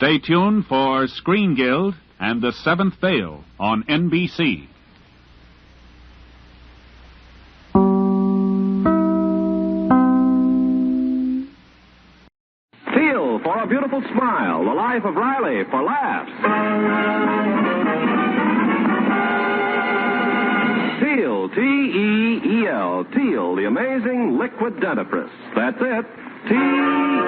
Stay tuned for Screen Guild and The Seventh Veil on NBC. Feel for a beautiful smile, the life of Riley for laughs. Teal, T-E-E-L, Teal, the amazing liquid dentifrice. That's it, T-E-E-L.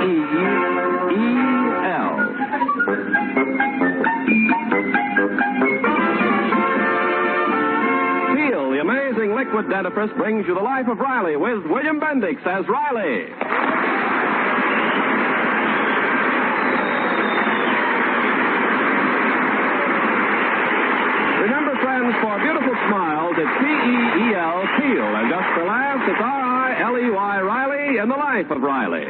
Teal, the amazing liquid dentifrice brings you the life of Riley with William Bendix as Riley. For beautiful smiles, it's T-E-E-L, Teal. And just for laughs, it's R-I-L-E-Y, Riley, and the life of Riley.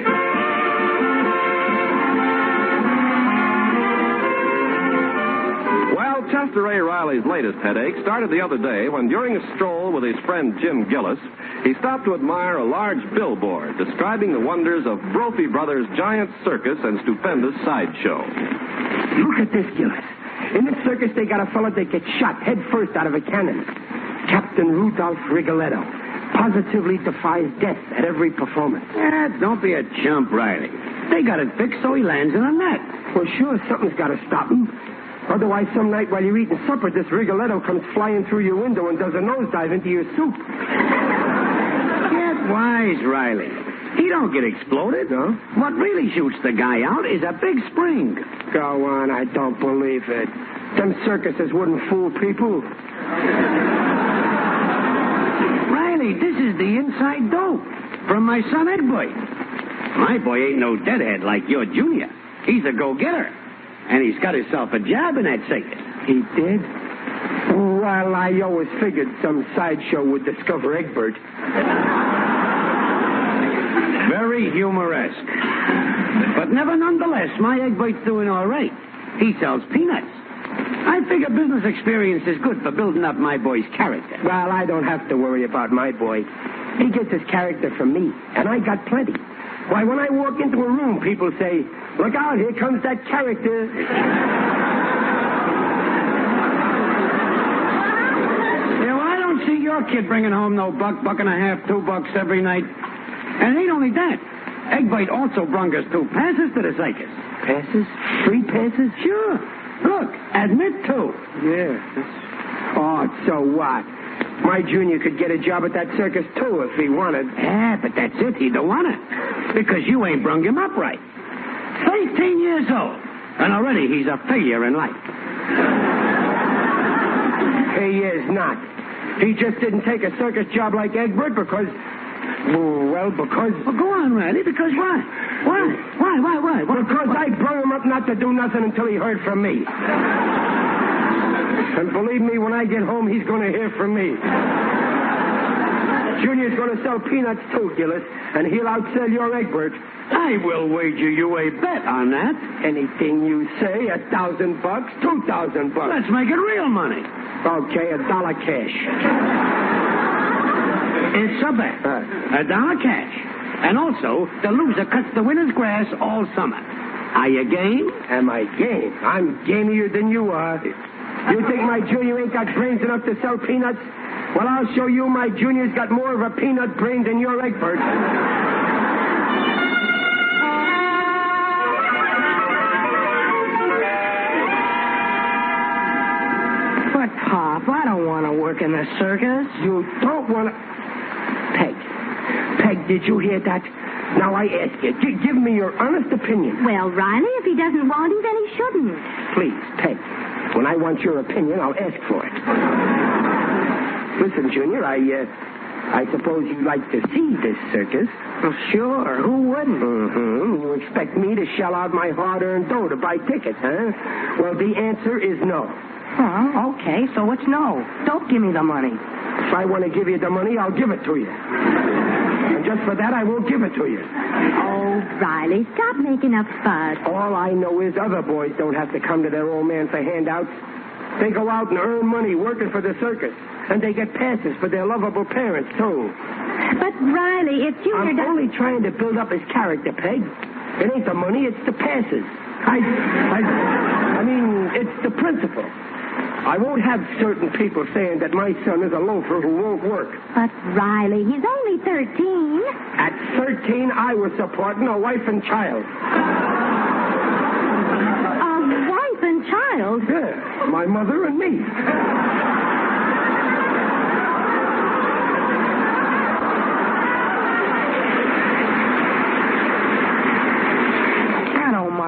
Well, Chester A. Riley's latest headache started the other day when, during a stroll with his friend Jim Gillis, he stopped to admire a large billboard describing the wonders of Brophy Brothers' giant circus and stupendous sideshow. Look at this, Gillis. In this circus, they got a fellow that gets shot head first out of a cannon. Captain Rudolph Rigoletto positively defies death at every performance. Don't be a chump, Riley. They got it fixed so he lands in a net. Well, sure, something's got to stop him. Otherwise, some night while you're eating supper, this Rigoletto comes flying through your window and does a nosedive into your soup. Get wise, Riley. He don't get exploded. Huh? What really shoots the guy out is a big spring. Go on, I don't believe it. Them circuses wouldn't fool people. Riley, this is the inside dope from my son Egbert. My boy ain't no deadhead like your junior. He's a go-getter. And he's got himself a job in that circus. He did? Well, I always figured some sideshow would discover Egbert. Very humoresque. But never nonetheless, my Egbert's doing all right. He sells peanuts. I figure business experience is good for building up my boy's character. Well, I don't have to worry about my boy. He gets his character from me, and I got plenty. Why, when I walk into a room, people say, "Look out, here comes that character." Yeah, well, I don't see your kid bringing home no $1, $1.50, $2 every night. And it ain't only that. Egbert also brung us 2 passes to the circus. Passes? Free passes? Sure. Look, admit to. Yeah. Oh, so what? My junior could get a job at that circus, too, if he wanted. Yeah, but that's it. He don't want it. Because you ain't brung him up right. 13 years old. And already he's a failure in life. He is not. He just didn't take a circus job like Egbert because... Well, because... Well, go on, Riley. Because why? Why? Because I brung him up not to do nothing until he heard from me. And believe me, when I get home, he's going to hear from me. Junior's going to sell peanuts, too, Gillis, and he'll outsell your Egbert. I will wager you a bet on that. Anything you say, $1,000, $2,000. Let's make it real money. Okay, $1 cash. It's a bet. $1 cash. And also, the loser cuts the winner's grass all summer. Are you game? Am I game? I'm gamier than you are. You think my junior ain't got brains enough to sell peanuts? Well, I'll show you my junior's got more of a peanut brain than your Egbert. But, Pop, I don't want to work in the circus. You don't want to... Peg, did you hear that? Now, I ask you, give me your honest opinion. Well, Riley, if he doesn't want to, then he shouldn't. Please, Peg, when I want your opinion, I'll ask for it. Listen, Junior, I suppose you'd like to see this circus. Well, sure. Who wouldn't? Mm-hmm. You expect me to shell out my hard-earned dough to buy tickets, huh? Well, the answer is no. Oh, okay, so it's no. Don't give me the money. If I want to give you the money, I'll give it to you. And just for that, I won't give it to you. Oh, Riley, stop making up fuss. All I know is other boys don't have to come to their old man for handouts. They go out and earn money working for the circus. And they get passes for their lovable parents, too. But, Riley, if Junior I'm only trying to build up his character, Peg. It ain't the money, it's the passes. I mean, it's the principle. I won't have certain people saying that my son is a loafer who won't work. But, Riley, he's only 13. At 13, I was supporting a wife and child. A wife and child? Yeah, my mother and me.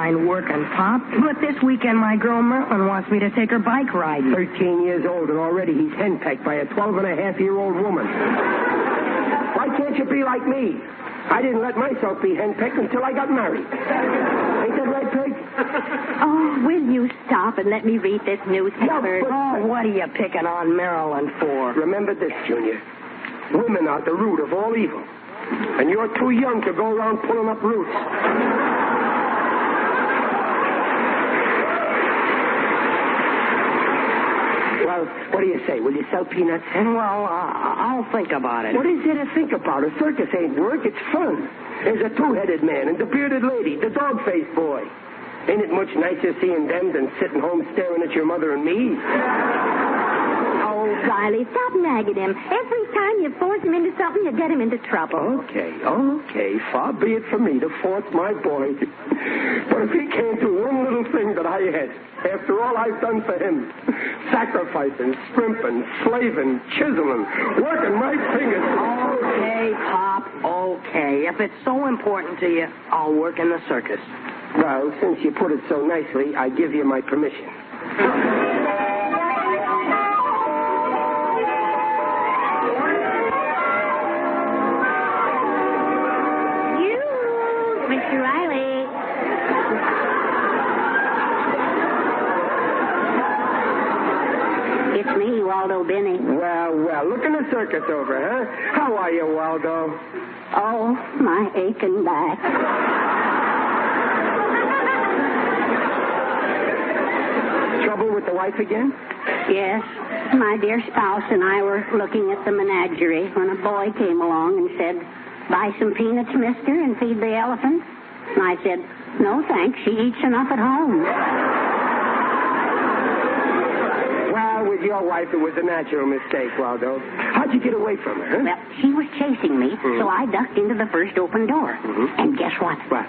Working, Pop. But this weekend, my girl Merlin wants me to take her bike riding. 13 years old, and already he's henpecked by a 12-and-a-half-year-old woman. Why can't you be like me? I didn't let myself be henpecked until I got married. Ain't that right, Peg? Oh, will you stop and let me read this newspaper? Oh, what are you picking on Marilyn for? Remember this, Junior. Women are the root of all evil. And you're too young to go around pulling up roots. Well, what do you say? Will you sell peanuts? Well, I'll think about it. What is there to think about? A circus ain't work. It's fun. There's a two-headed man and the bearded lady, the dog-faced boy. Ain't it much nicer seeing them than sitting home staring at your mother and me? Oh, Riley, stop nagging him. Every time you force him into something, you get him into trouble. Okay. Far be it from me to force my boy. But if he can't do one little thing that I had, after all I've done for him, sacrificing, scrimping, slaving, chiseling, working my fingers. Okay, Pop, okay. If it's so important to you, I'll work in the circus. Well, since you put it so nicely, I give you my permission. Mr. Riley. It's me, Waldo Binney. Well, looking the circus over, huh? How are you, Waldo? Oh, my aching back. Trouble with the wife again? Yes. My dear spouse and I were looking at the menagerie when a boy came along and said, "Buy some peanuts, mister, and feed the elephant." And I said, "No, thanks. She eats enough at home." Well, with your wife, it was a natural mistake, Waldo. How'd you get away from her, huh? Well, she was chasing me, so I ducked into the first open door. And guess what? What?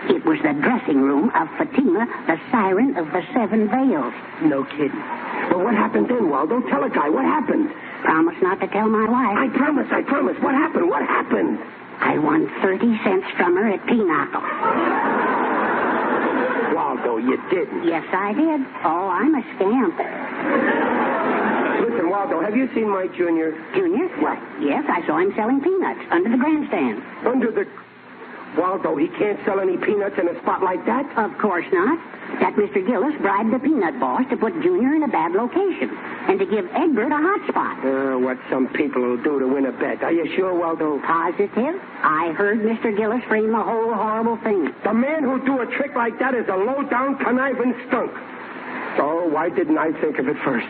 It was the dressing room of Fatima, the siren of the Seven Veils. No kidding. Well, what happened then, Waldo? Tell a guy. What happened? Promise not to tell my wife. I promise. What happened? I won 30 cents from her at Pinochle. Waldo, you didn't. Yes, I did. Oh, I'm a scamp. Listen, Waldo, have you seen my Junior? Junior? What? Yes, I saw him selling peanuts under the grandstand. Under the... Waldo, he can't sell any peanuts in a spot like that? Of course not. That Mr. Gillis bribed the peanut boss to put Junior in a bad location and to give Egbert a hot spot. What some people will do to win a bet. Are you sure, Waldo? Positive. I heard Mr. Gillis frame the whole horrible thing. The man who'd do a trick like that is a low-down, conniving skunk. So why didn't I think of it first?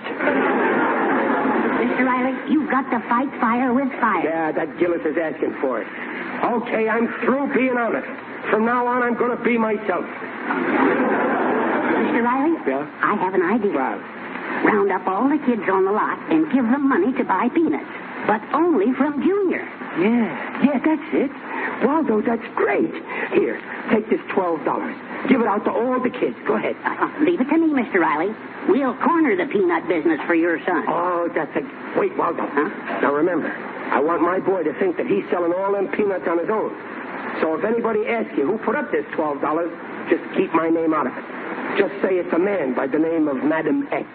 Mr. Riley, you've got to fight fire with fire. Yeah, that Gillis is asking for it. Okay, I'm through being honest. From now on, I'm going to be myself. Mr. Riley? Yeah? I have an idea. Wow. Round up all the kids on the lot and give them money to buy peanuts, but only from Junior. Yeah, that's it. Waldo, that's great. Here, take this $12. Give it out to all the kids. Go ahead. Leave it to me, Mr. Riley. We'll corner the peanut business for your son. Oh, that's a... Wait, Waldo. Huh? Now, remember, I want my boy to think that he's selling all them peanuts on his own. So if anybody asks you who put up this $12, just keep my name out of it. Just say it's a man by the name of Madam X.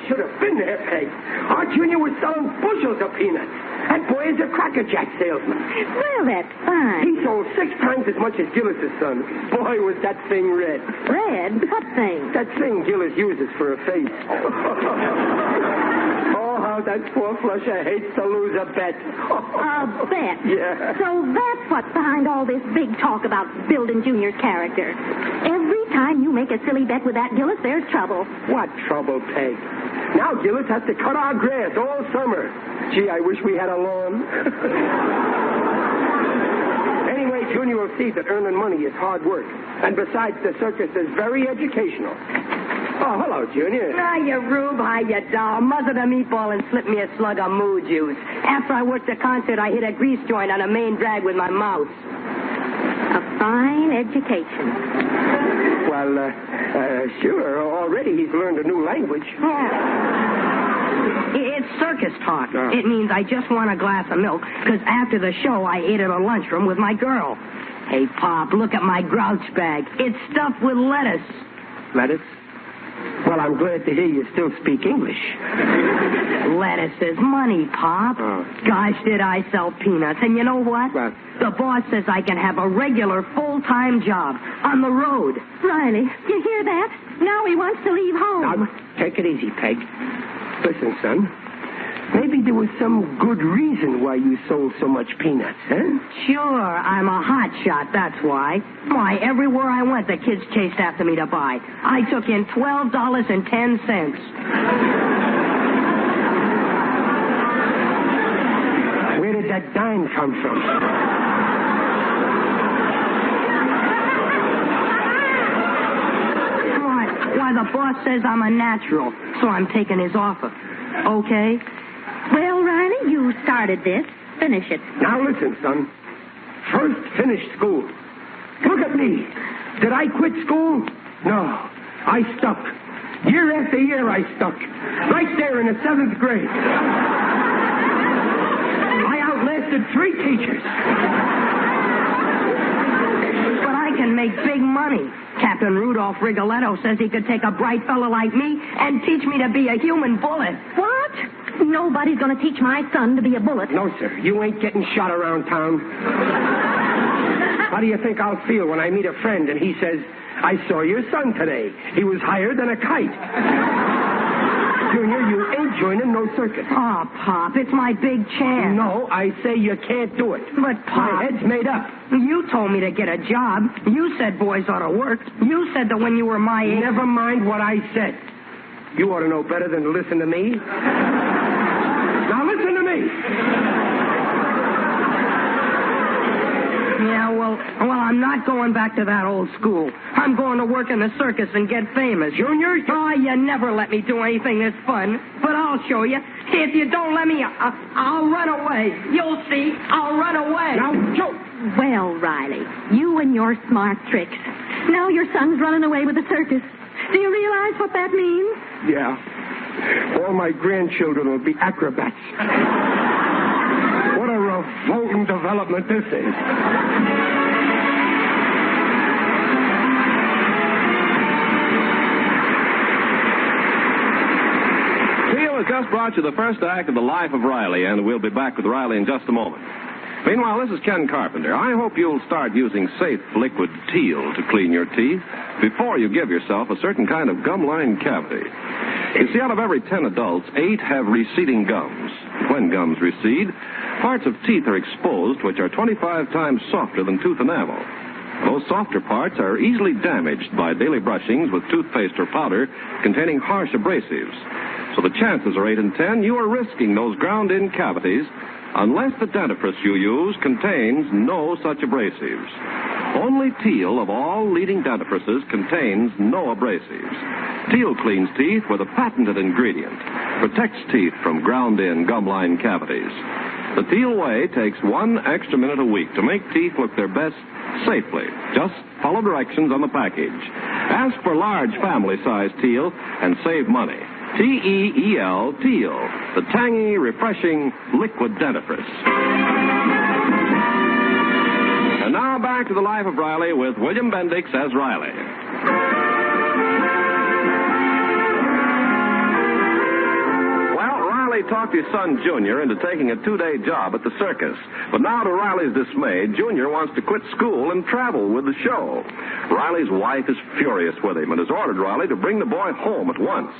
Should have been there, Peg. Our Junior was selling bushels of peanuts. That boy is a Cracker Jack salesman. Well, that's fine. He sold 6 times as much as Gillis's son. Boy, was that thing red. Red? What thing? That thing Gillis uses for a face. Oh, how that poor flusher hates to lose a bet. A bet? Yeah. So that's what's behind all this big talk about building Junior's character. Every time you make a silly bet with that Gillis, there's trouble. What trouble, Peg? Now Gillis has to cut our grass all summer. Gee, I wish we had a lawn. Anyway, Junior will see that earning money is hard work. And besides, the circus is very educational. Oh, hello, Junior. Hiya, Rube. Hiya, doll. Mother the meatball and slip me a slug of moo juice. After I worked a concert, I hit a grease joint on a main drag with my mouse. A fine education. Well, sure. Already he's learned a new language. It's circus talk. It means I just want a glass of milk, because after the show, I ate at a lunchroom with my girl. Hey, Pop, look at my grouch bag. It's stuffed with lettuce. Lettuce? Well, I'm glad to hear you still speak English. Lettuce is money, Pop. Oh. Gosh, did I sell peanuts. And you know what? What? The boss says I can have a regular full-time job on the road. Riley, you hear that? Now he wants to leave home. Now, take it easy, Peg. Listen, son. Maybe there was some good reason why you sold so much peanuts, huh? Sure, I'm a hot shot, that's why. Why, everywhere I went, the kids chased after me to buy. I took in $12.10. Where did that dime come from? Why, the boss says I'm a natural, so I'm taking his offer. Okay? Well, Riley, you started this. Finish it. Now listen, son. First, finish school. Look at me. Did I quit school? No. I stuck. Year after year, I stuck. Right there in the 7th grade. I outlasted 3 teachers. But I can make big money. Captain Rudolph Rigoletto says he could take a bright fellow like me and teach me to be a human bullet. What? Nobody's going to teach my son to be a bullet. No, sir. You ain't getting shot around town. How do you think I'll feel when I meet a friend and he says, I saw your son today. He was higher than a kite. Junior, you ain't joining no circus. Oh, Pop, it's my big chance. No, I say you can't do it. But, Pop... My head's made up. You told me to get a job. You said boys ought to work. You said that when you were my age... Never mind what I said. You ought to know better than to listen to me. Now listen to me. Yeah, well, I'm not going back to that old school. I'm going to work in the circus and get famous. Junior? Oh, you never let me do anything that's fun. But I'll show you. If you don't let me, I'll run away. You'll see. I'll run away. Now, Joe. Well, Riley, you and your smart tricks. Now your son's running away with the circus. Do you realize what that means? Yeah. All my grandchildren will be acrobats. What a revolting development this is. Theo has just brought you the first act of The Life of Riley, and we'll be back with Riley in just a moment. Meanwhile, this is Ken Carpenter. I hope you'll start using safe liquid teal to clean your teeth before you give yourself a certain kind of gum line cavity. You see, out of every 10 adults, 8 have receding gums. When gums recede, parts of teeth are exposed which are 25 times softer than tooth enamel. Those softer parts are easily damaged by daily brushings with toothpaste or powder containing harsh abrasives. So the chances are 8 in 10 you are risking those ground-in cavities unless the dentifrice you use contains no such abrasives. Only Teal of all leading dentifrices contains no abrasives. Teal cleans teeth with a patented ingredient, protects teeth from ground-in gum line cavities. The Teal way takes 1 extra minute a week to make teeth look their best safely. Just follow directions on the package. Ask for large family-size Teal and save money. T-E-E-L, Teal, the tangy, refreshing liquid dentifrice. And now back to The Life of Riley with William Bendix as Riley. Well, Riley Riley talked his son, Junior, into taking a 2-day job at the circus. But now, to Riley's dismay, Junior wants to quit school and travel with the show. Riley's wife is furious with him and has ordered Riley to bring the boy home at once.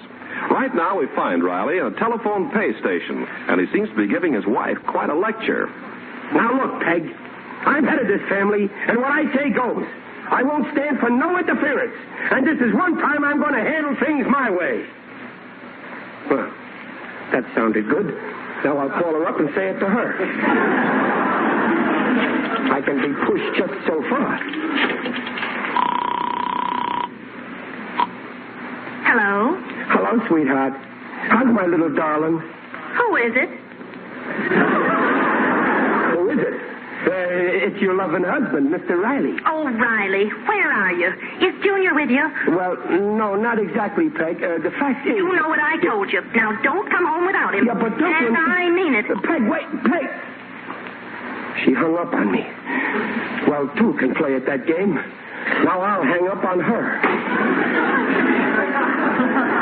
Right now, we find Riley in a telephone pay station, and he seems to be giving his wife quite a lecture. Now, look, Peg, I'm head of this family, and what I say goes. I won't stand for no interference, and this is one time I'm going to handle things my way. Well, that sounded good. Now I'll call her up and say it to her. I can be pushed just so far. Hello? Hello, sweetheart. How's my little darling? Who is it? Who is it? It's your loving husband, Mr. Riley. Oh, Riley, where are you? Is Junior with you? Well, no, not exactly, Peg. The fact is... You know what I told you. Now, don't come home without him. Yeah, but don't... And I mean it. Peg, wait, Peg! She hung up on me. Well, two can play at that game. Now I'll hang up on her.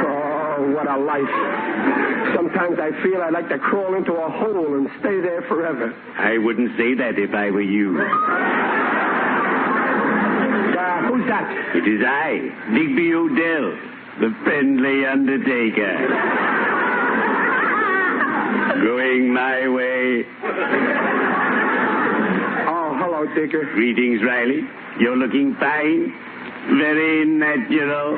Oh, what a life. Sometimes I feel I'd like to crawl into a hole and stay there forever. I wouldn't say that if I were you. Who's that? It is I, Digby Odell, the friendly undertaker. Going my way. Oh, hello, Digger. Greetings, Riley. You're looking fine. Very natural.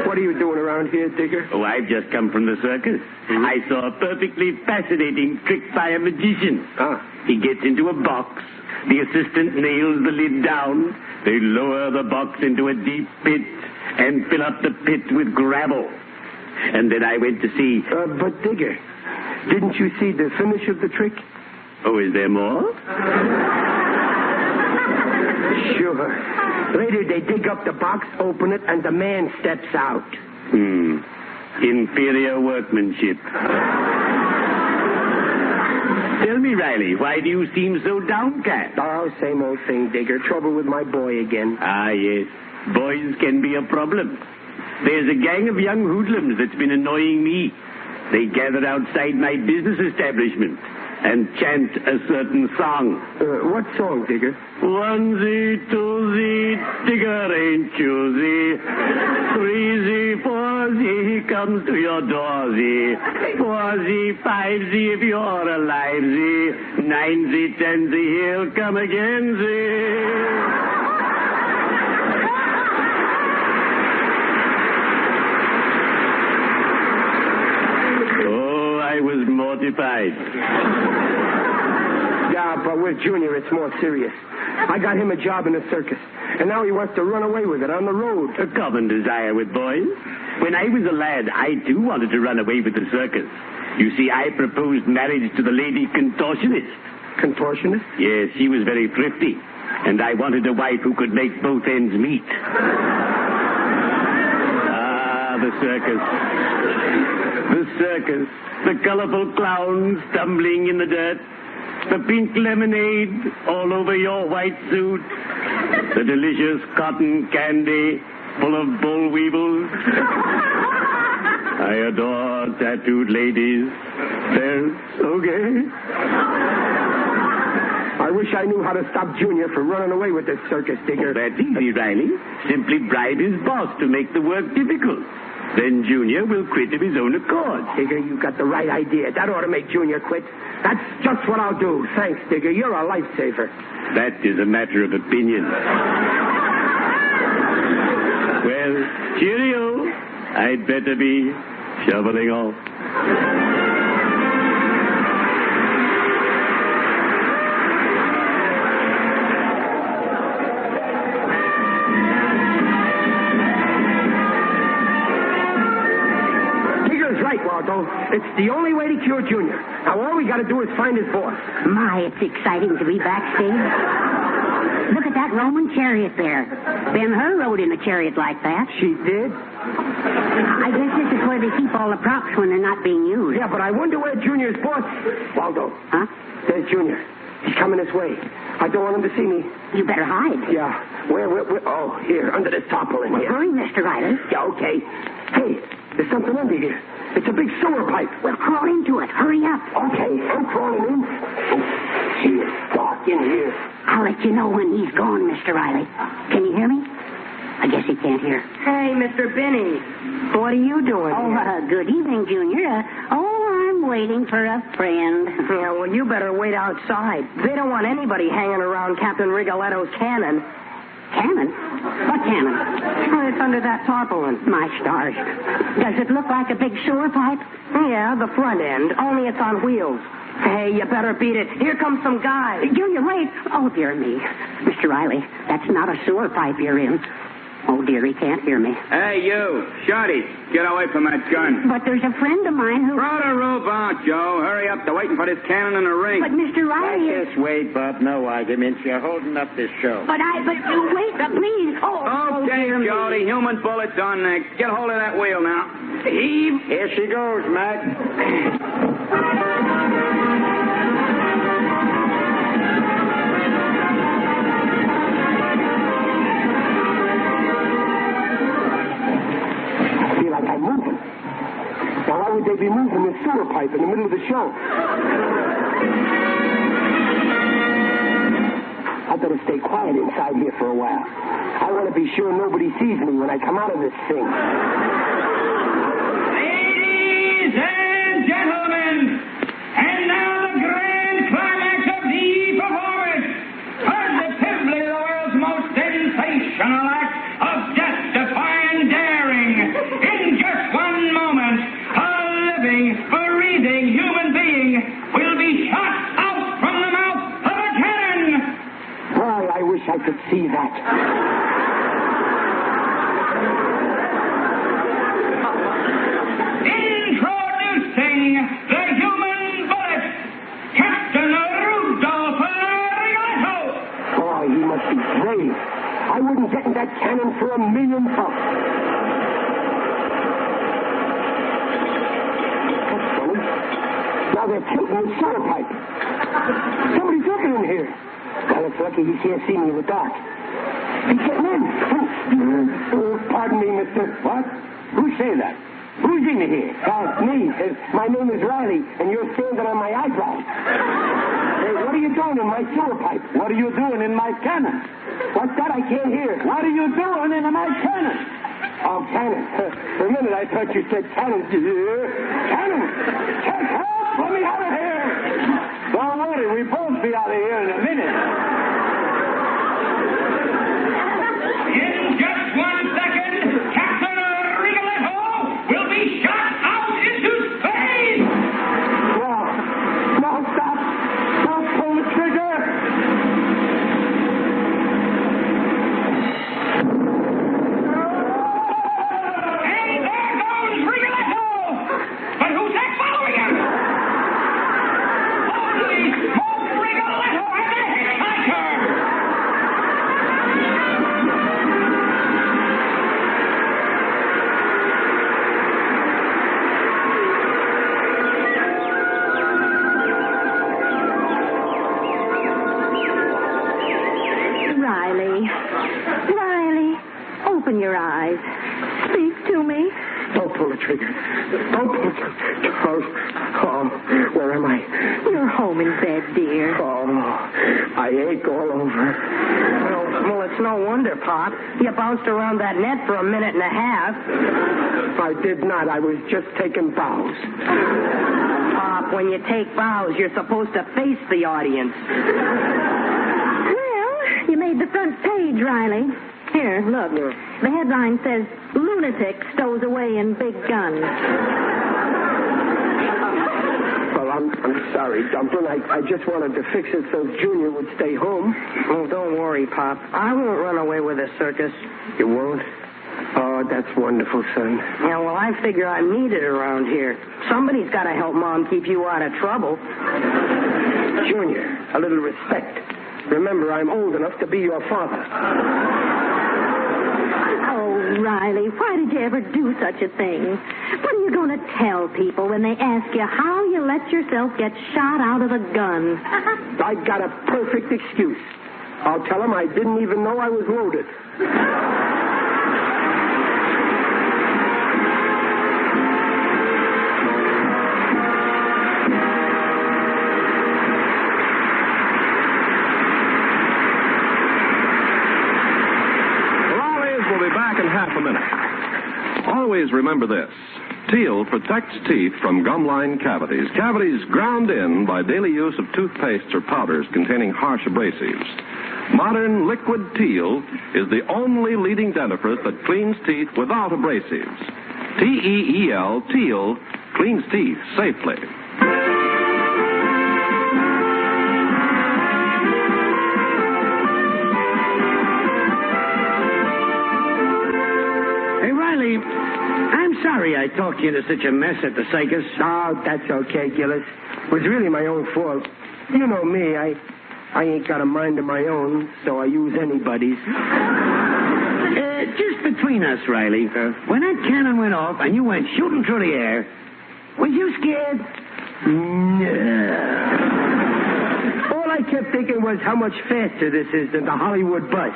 What are you doing around here, Digger? Oh, I've just come from the circus. Mm-hmm. I saw a perfectly fascinating trick by a magician. Ah. He gets into a box. The assistant nails the lid down. They lower the box into a deep pit and fill up the pit with gravel. And then I went to see... But, Digger, didn't you see the finish of the trick? Oh, is there more? Sure. Later, they dig up the box, open it, and the man steps out. Inferior workmanship. Tell me, Riley, why do you seem so downcast? Oh, same old thing, Digger. Trouble with my boy again. Ah, yes. Boys can be a problem. There's a gang of young hoodlums that's been annoying me. They gather outside my business establishment and chant a certain song. What song, Digger? Onesie, twosie, Digger ain't choosy. Threesie, foursie, he comes to your doorsy. Foursie, fivesy, if you're alivesy. Ninesy, tensy, he'll come againsy. Mortified. Yeah, but with Junior, it's more serious. I got him a job in the circus, and now he wants to run away with it on the road. A common desire with boys. When I was a lad, I too wanted to run away with the circus. You see, I proposed marriage to the lady contortionist. Contortionist? Yes, she was very thrifty, and I wanted a wife who could make both ends meet. Ah, the circus. The circus. The colorful clowns tumbling in the dirt. The pink lemonade all over your white suit. The delicious cotton candy full of boll weevils. I adore tattooed ladies. They're so gay. I wish I knew how to stop Junior from running away with this circus, Digger. Oh, that's easy, Riley. Simply bribe his boss to make the work difficult. Then Junior will quit of his own accord. Digger, you got the right idea. That ought to make Junior quit. That's just what I'll do. Thanks, Digger. You're a lifesaver. That is a matter of opinion. Well, cheerio. I'd better be shoveling off. It's the only way to cure Junior. Now, all we got to do is find his boss. My, it's exciting to be backstage. Look at that Roman chariot there. Ben-Hur rode in a chariot like that. She did? I guess this is where they keep all the props when they're not being used. Yeah, but I wonder where Junior's boss... Waldo. Huh? There's Junior. He's coming this way. I don't want him to see me. You better hide. Yeah. Where? Oh, here, under this tarpaulin here. Hurry, Mr. Riley. Yeah, okay. Hey, There's something under here. It's a big sewer pipe. Well, crawl into it. Hurry up. Okay, I'm crawling in. Gee, it's dark in here. I'll let you know when he's gone, Mr. Riley. Can you hear me? I guess he can't hear. Hey, Mr. Binney. What are you doing here? Good evening, Junior. I'm waiting for a friend. Yeah, well, you better wait outside. They don't want anybody hanging around Captain Rigoletto's cannon. Cannon? What cannon? Well, it's under that tarpaulin. My stars. Does it look like a big sewer pipe? Yeah, the front end, only it's on wheels. Hey, you better beat it. Here comes some guys. Junior, wait. Oh, dear me. Mr. Riley, that's not a sewer pipe you're in. Oh, dear, he can't hear me. Hey, you. Shorty, get away from that gun. But there's a friend of mine who... Throw the roof out, Joe. Hurry up. They're waiting for this cannon in the ring. But Mr. Riley is... Just wait, Bob. No arguments. You're holding up this show. But wait, please. Okay, Jody. Human bullets on next. Get hold of that wheel now. Heave. Here she goes, Mac. I'm moving. Now, why would they be moving this sewer pipe in the middle of the show? I better stay quiet inside here for a while. I want to be sure nobody sees me when I come out of this thing. Ladies and gentlemen, and now the grand climax of the performance. Positively the world's most sensational act of death-defying daring. In just one moment, a living, breathing human being will be shot out from the mouth of a cannon. Boy, I wish I could see that. Introducing the human bullet, Captain Rudolph Rigoletto. Boy, he must be brave. I wouldn't get in that cannon for $1,000,000. Now they're tilting the sewer pipe. Somebody's looking in here. Well, it's lucky he can't see me in the dark. He's getting in. Pardon me, mister. What? Who say that? Who's in here? Me. My name is Riley, and you're standing on my eyebrows. Hey, what are you doing in my sewer pipe? What are you doing in my cannon? What's that? I can't hear. What are you doing in my cannon? Oh, cannon. For a minute, I thought you said cannon. Cannon! Help! Let me out of here! Don't worry, we both be out of here in a minute. In just 1 second, Captain Rigoletto will be shot out into space! No, stop! Don't pull the trigger! And there goes Rigoletto! But who's that following him? Holy smoke, Rigoletto and the hitchhiker! Riley, open your eyes. Speak to me. Don't pull the trigger. Don't pull the trigger. Oh, where am I? You're home in bed, dear. Oh, I ache all over. Well, it's no wonder, Pop. You bounced around that net for 1.5 minutes. I did not. I was just taking bows. Pop, when you take bows, you're supposed to face the audience. Well, you made the front page, Riley. Here, look. The headline says, "Lunatic stows away in big gun." Well, I'm sorry, Dumplin'. I just wanted to fix it so Junior would stay home. Oh, don't worry, Pop. I won't run away with the circus. You won't? Oh, that's wonderful, son. Yeah, well, I figure I'm needed around here. Somebody's got to help Mom keep you out of trouble. Junior, a little respect. Remember, I'm old enough to be your father. Oh, Riley, why did you ever do such a thing? What are you going to tell people when they ask you how you let yourself get shot out of a gun? I got a perfect excuse. I'll tell them I didn't even know I was loaded. always remember this. Teal protects teeth from gum-line cavities. Cavities ground in by daily use of toothpastes or powders containing harsh abrasives. Modern liquid Teal is the only leading dentifrice that cleans teeth without abrasives. T-E-E-L, Teal, cleans teeth safely. Hey, Riley, I'm sorry I talked you into such a mess at the circus. Oh, that's okay, Gillis. It was really my own fault. You know me, I ain't got a mind of my own, so I use anybody's. Just between us, Riley, when that cannon went off and you went shooting through the air, was you scared? No. All I kept thinking was how much faster this is than the Hollywood bus.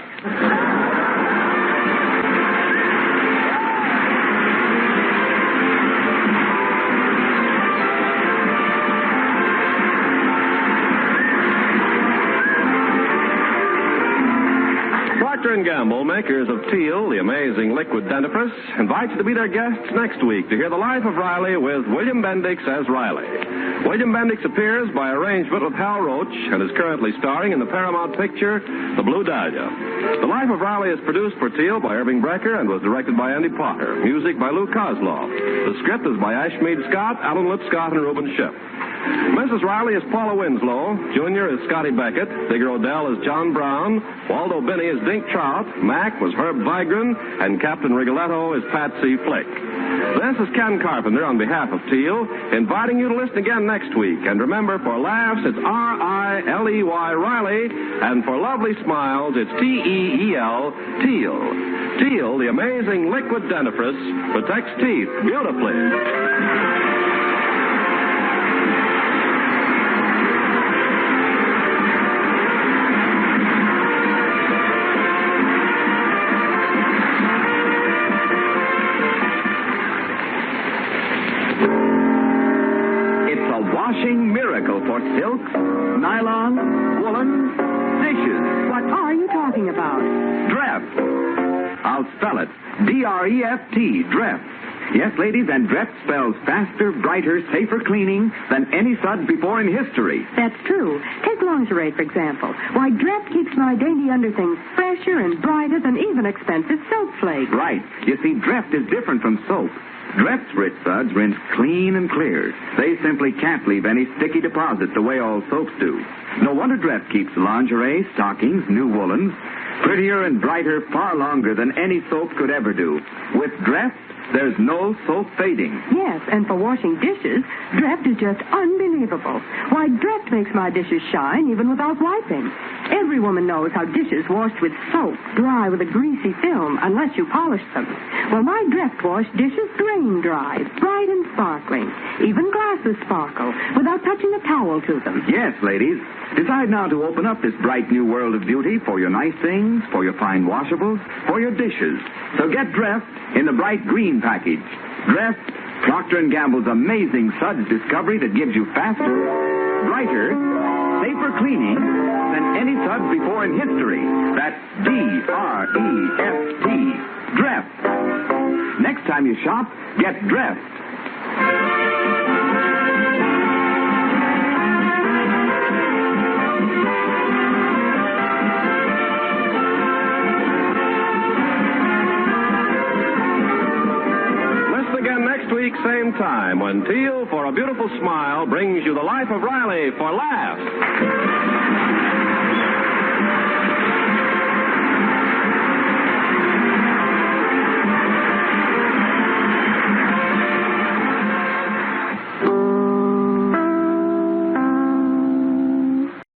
Procter & Gamble, makers of Teal, the amazing liquid dentifrice, invite you to be their guests next week to hear the life of Riley with William Bendix as Riley. William Bendix appears by arrangement with Hal Roach and is currently starring in the Paramount picture, The Blue Dahlia. The Life of Riley is produced for Teal by Irving Brecker and was directed by Andy Potter. Music by Lou Kozloff. The script is by Ashmead Scott, Alan Lipscott, and Reuben Schiff. Mrs. Riley is Paula Winslow. Junior is Scotty Beckett. Digger Odell is John Brown. Waldo Binney is Dink Trout. Mac was Herb Vigran. And Captain Rigoletto is Patsy Flick. This is Ken Carpenter on behalf of Teal, inviting you to listen again next week. And remember, for laughs, it's R-I-L-E-Y, Riley. And for lovely smiles, it's T-E-E-L, Teal. Teal, the amazing liquid dentifrice, protects teeth beautifully. Washing miracle for silks, nylon, woolen, dishes. What are you talking about? Dreft. I'll spell it. D-R-E-F-T, Dreft. Yes, ladies, and Dreft spells faster, brighter, safer cleaning than any suds before in history. That's true. Take lingerie, for example. Why, Dreft keeps my dainty underthings fresher and brighter than even expensive soap flakes. Right. You see, Dreft is different from soap. Dreft's rich suds rinse clean and clear. They simply can't leave any sticky deposits the way all soaps do. No wonder Dreft keeps lingerie, stockings, new woolens prettier and brighter far longer than any soap could ever do. With Dreft, there's no soap fading. Yes, and for washing dishes, Dreft is just unbelievable. Why, Dreft makes my dishes shine even without wiping. Every woman knows how dishes washed with soap dry with a greasy film unless you polish them. Well, my Dreft wash dishes drain dry, bright and sparkling. Even glasses sparkle without touching a towel to them. Yes, ladies. Decide now to open up this bright new world of beauty for your nice things, for your fine washables, for your dishes. So get Dreft in the bright green package. Dreft, Procter & Gamble's amazing suds discovery that gives you faster, brighter, safer cleaning than any suds before in history. That's D-R-E-F-T, Dreft. Next time you shop, get Dreft. Same time when Teal, for a beautiful smile, brings you the Life of Riley for laughs.